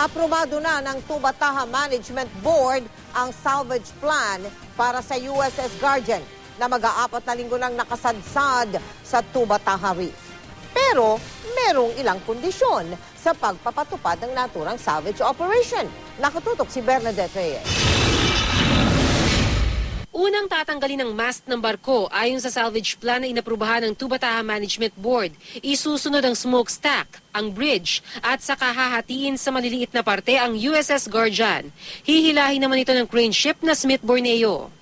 Aprobado na ng Tubataha Management Board ang salvage plan para sa USS Guardian na mag-aapat na linggo lang nakasadsad sa Tubataha Reef. Pero merong ilang kondisyon sa pagpapatupad ng naturang salvage operation. Nakatutok si Bernadette Reyes. Unang tatanggalin ng mast ng barko ayon sa salvage plan na inaprubahan ng Tubataha Management Board. Isusunod ang smokestack, ang bridge, at saka hahatiin sa maliliit na parte ang USS Guardian. Hihilahin naman ito ng crane ship na Smith Borneo.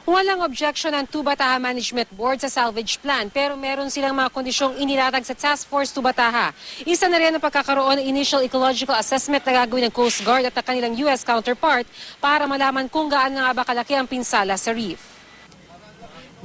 Walang objection ng Tubataha Management Board sa salvage plan pero meron silang mga kondisyong inilatag sa Task Force Tubataha. Isa na rin ang pagkakaroon ng initial ecological assessment na gagawin ng Coast Guard at ng kanilang US counterpart para malaman kung gaano nga ba kalaki ang pinsala sa reef.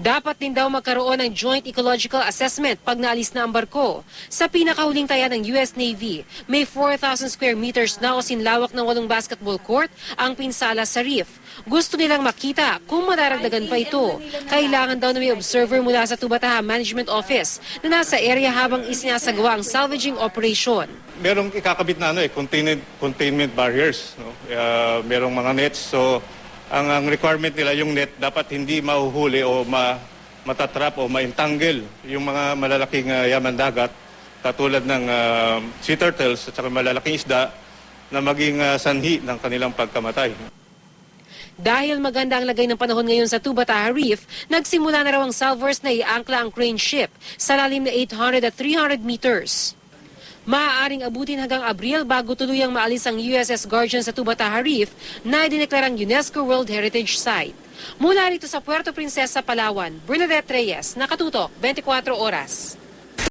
Dapat din daw magkaroon ng joint ecological assessment pag naalis na ang barko. Sa pinakahuling taya ng US Navy, may 4,000 square meters na o sinlawak ng 8 basketball court ang pinsala sa reef. Gusto nilang makita kung madaragdagan pa ito. Kailangan daw na may observer mula sa Tubataha Management Office na nasa area habang isinasagawa ang salvaging operation. Merong ikakabit na containment barriers. No? Merong mga nets. So, ang requirement nila, yung net, dapat hindi mahuhuli o matatrap o ma-entangle yung mga malalaking yaman dagat, katulad ng sea turtles at saka malalaking isda na maging sanhi ng kanilang pagkamatay. Dahil maganda ang lagay ng panahon ngayon sa Tubataha Reef, nagsimula na raw ang salvors na iangkla ang crane ship sa lalim na 800 at 300 meters. Maaaring abutin hanggang Abril bago tuluyang maalis ang USS Guardian sa Tubataha Reef na idineklarang UNESCO World Heritage Site. Mula rito sa Puerto Princesa, Palawan, Bernadette Reyes, Nakatutok, 24 Oras.